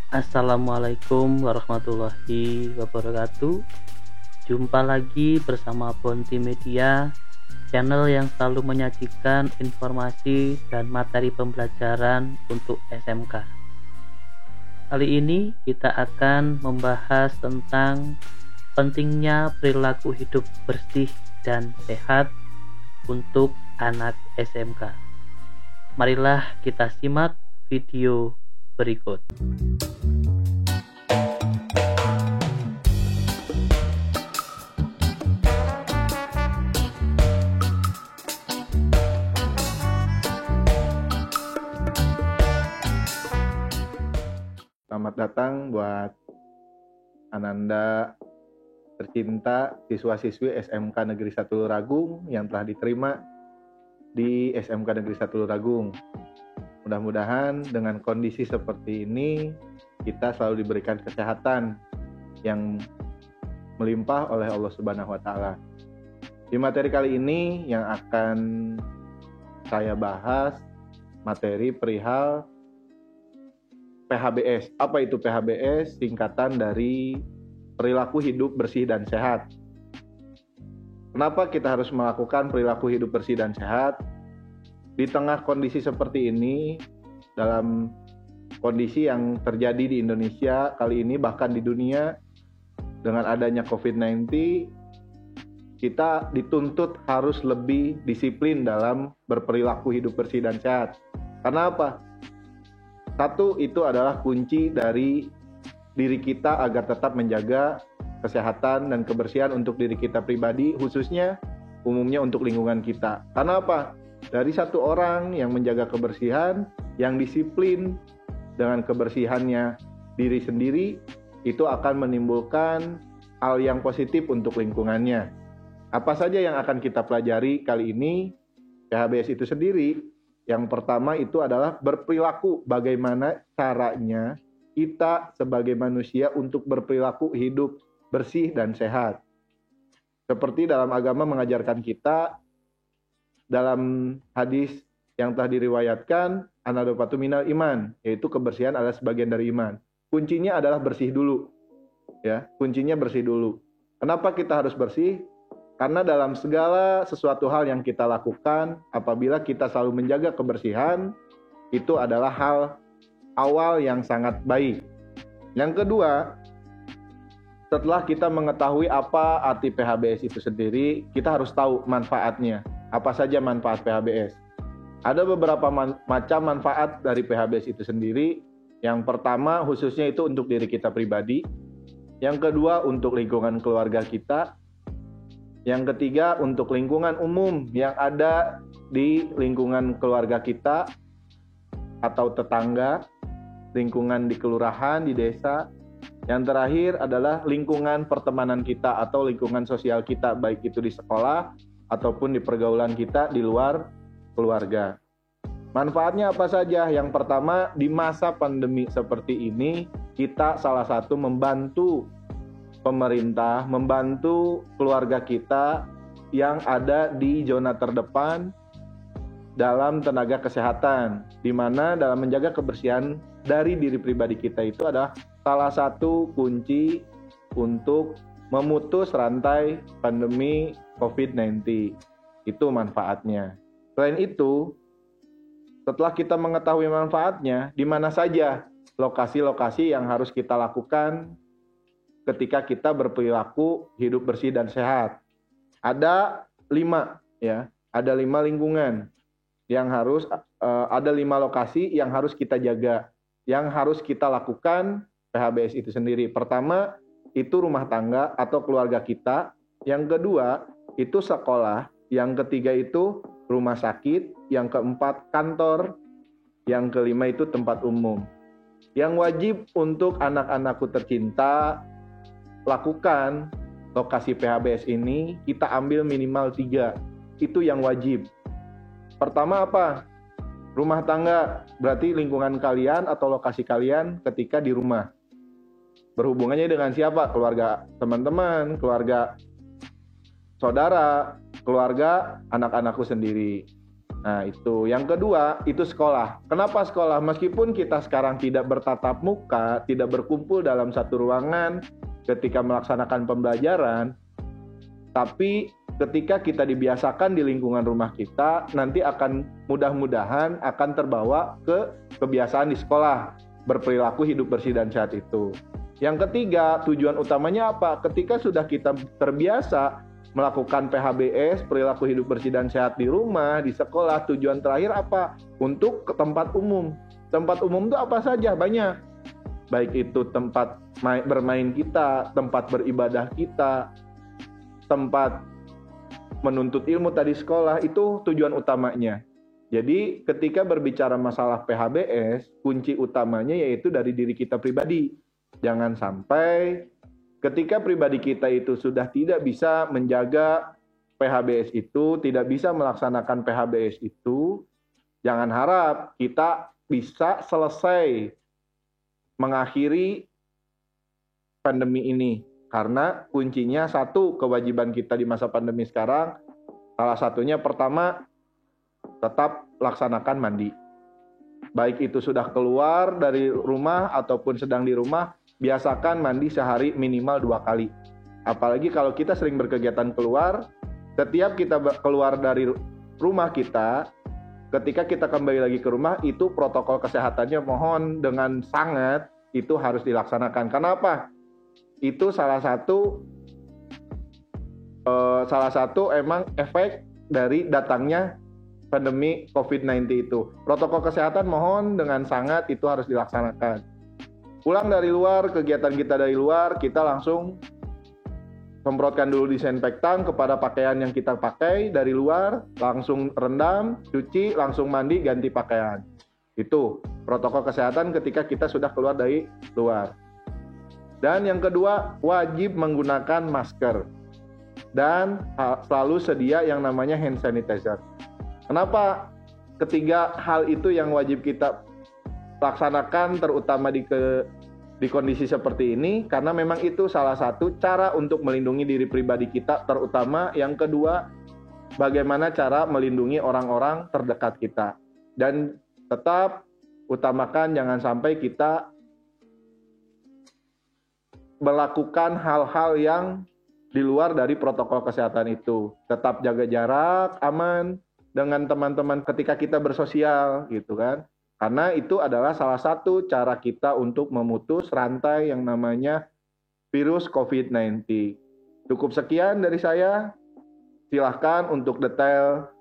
Assalamualaikum warahmatullahi wabarakatuh. Jumpa lagi bersama Bonti Media, channel yang selalu menyajikan informasi dan materi pembelajaran untuk SMK. Kali ini kita akan membahas tentang pentingnya perilaku hidup bersih dan sehat untuk anak SMK. Marilah kita simak video berikut. Selamat datang buat Ananda tercinta siswa-siswi SMK Negeri 1 Luragung yang telah diterima di SMK Negeri 1 Luragung. Mudah-mudahan dengan kondisi seperti ini kita selalu diberikan kesehatan yang melimpah oleh Allah Subhanahu wa taala. Di materi kali ini yang akan saya bahas materi perihal PHBS. Apa itu PHBS? Singkatan dari perilaku hidup bersih dan sehat. Kenapa kita harus melakukan perilaku hidup bersih dan sehat? Di tengah kondisi seperti ini, dalam kondisi yang terjadi di Indonesia kali ini, bahkan di dunia, dengan adanya COVID-19, kita dituntut harus lebih disiplin dalam berperilaku hidup bersih dan sehat. Karena apa? Satu, itu adalah kunci dari diri kita agar tetap menjaga kesehatan dan kebersihan untuk diri kita pribadi, khususnya umumnya untuk lingkungan kita. Karena apa? Dari satu orang yang menjaga kebersihan, yang disiplin dengan kebersihannya diri sendiri, itu akan menimbulkan hal yang positif untuk lingkungannya. Apa saja yang akan kita pelajari kali ini? PHBS itu sendiri, yang pertama itu adalah berperilaku, bagaimana caranya kita sebagai manusia untuk berperilaku hidup bersih dan sehat. Seperti dalam agama mengajarkan kita, dalam hadis yang telah diriwayatkan, an-nadhafatu minal iman, yaitu kebersihan adalah sebagian dari iman. Kuncinya adalah bersih dulu. Ya, kuncinya bersih dulu. Kenapa kita harus bersih? Karena dalam segala sesuatu hal yang kita lakukan, apabila kita selalu menjaga kebersihan, itu adalah hal awal yang sangat baik. Yang kedua, setelah kita mengetahui apa arti PHBS itu sendiri, kita harus tahu manfaatnya. Apa saja manfaat PHBS? Ada beberapa macam manfaat dari PHBS itu sendiri. Yang pertama, khususnya itu untuk diri kita pribadi. Yang kedua, untuk lingkungan keluarga kita. Yang ketiga, untuk lingkungan umum yang ada di lingkungan keluarga kita atau tetangga, lingkungan di kelurahan, di desa. Yang terakhir adalah lingkungan pertemanan kita atau lingkungan sosial kita, baik itu di sekolah ataupun di pergaulan kita di luar keluarga. Manfaatnya apa saja? Yang pertama, di masa pandemi seperti ini, kita salah satu membantu pemerintah, membantu keluarga kita yang ada di zona terdepan dalam tenaga kesehatan, di mana dalam menjaga kebersihan dari diri pribadi kita itu adalah salah satu kunci untuk memutus rantai pandemi COVID-19. Itu manfaatnya. Selain itu, setelah kita mengetahui manfaatnya, di mana saja lokasi-lokasi yang harus kita lakukan ketika kita berperilaku hidup bersih dan sehat. Ada 5 ya, ada 5 lingkungan yang harus ada 5 lokasi yang harus kita jaga, yang harus kita lakukan PHBS itu sendiri. Pertama, itu rumah tangga atau keluarga kita. Yang kedua, itu sekolah. Yang ketiga itu rumah sakit. Yang keempat, kantor. Yang kelima itu tempat umum. Yang wajib untuk anak-anakku tercinta lakukan lokasi PHBS ini, kita ambil minimal 3. Itu yang wajib. Pertama apa? Rumah tangga, berarti lingkungan kalian atau lokasi kalian ketika di rumah. Berhubungannya dengan siapa? Keluarga teman-teman, keluarga saudara, keluarga anak-anakku sendiri. Nah, itu. Yang kedua, itu sekolah. Kenapa sekolah? Meskipun kita sekarang tidak bertatap muka, tidak berkumpul dalam satu ruangan ketika melaksanakan pembelajaran, tapi ketika kita dibiasakan di lingkungan rumah kita, nanti akan mudah-mudahan akan terbawa ke kebiasaan di sekolah, berperilaku hidup bersih dan sehat itu. Yang ketiga, tujuan utamanya apa? Ketika sudah kita terbiasa melakukan PHBS, perilaku hidup bersih dan sehat di rumah, di sekolah, tujuan terakhir apa? Untuk ke tempat umum. Tempat umum itu apa saja? Banyak. Baik itu tempat bermain kita, tempat beribadah kita, tempat menuntut ilmu tadi sekolah, itu tujuan utamanya. Jadi ketika berbicara masalah PHBS, kunci utamanya yaitu dari diri kita pribadi. Jangan sampai ketika pribadi kita itu sudah tidak bisa menjaga PHBS itu, tidak bisa melaksanakan PHBS itu, jangan harap kita bisa selesai mengakhiri pandemi ini. Karena kuncinya satu, kewajiban kita di masa pandemi sekarang, salah satunya pertama, tetap laksanakan mandi. Baik itu sudah keluar dari rumah ataupun sedang di rumah, biasakan mandi sehari minimal 2 kali. Apalagi kalau kita sering berkegiatan keluar, setiap kita keluar dari rumah kita, ketika kita kembali lagi ke rumah, itu protokol kesehatannya mohon dengan sangat itu harus dilaksanakan. Kenapa? Itu salah satu emang efek dari datangnya pandemi COVID-19 itu. Protokol kesehatan mohon dengan sangat itu harus dilaksanakan. Pulang dari luar, kegiatan kita dari luar, kita langsung semprotkan dulu disinfektan kepada pakaian yang kita pakai dari luar, langsung rendam, cuci, langsung mandi, ganti pakaian. Itu protokol kesehatan ketika kita sudah keluar dari luar. Dan yang kedua, wajib menggunakan masker. Dan selalu sedia yang namanya hand sanitizer. Kenapa ketiga hal itu yang wajib kita laksanakan terutama di kondisi seperti ini? Karena memang itu salah satu cara untuk melindungi diri pribadi kita terutama. Yang kedua, bagaimana cara melindungi orang-orang terdekat kita. Dan tetap utamakan jangan sampai kita melakukan hal-hal yang di luar dari protokol kesehatan itu. Tetap jaga jarak, aman dengan teman-teman ketika kita bersosial gitu kan. Karena itu adalah salah satu cara kita untuk memutus rantai yang namanya virus COVID-19. Cukup sekian dari saya. Silahkan untuk detail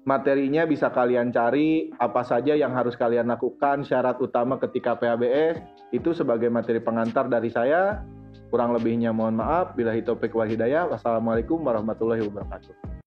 materinya bisa kalian cari. Apa saja yang harus kalian lakukan, syarat utama ketika PHBS. Itu sebagai materi pengantar dari saya. Kurang lebihnya mohon maaf. Billahi taufiq wal hidayah. Wassalamualaikum warahmatullahi wabarakatuh.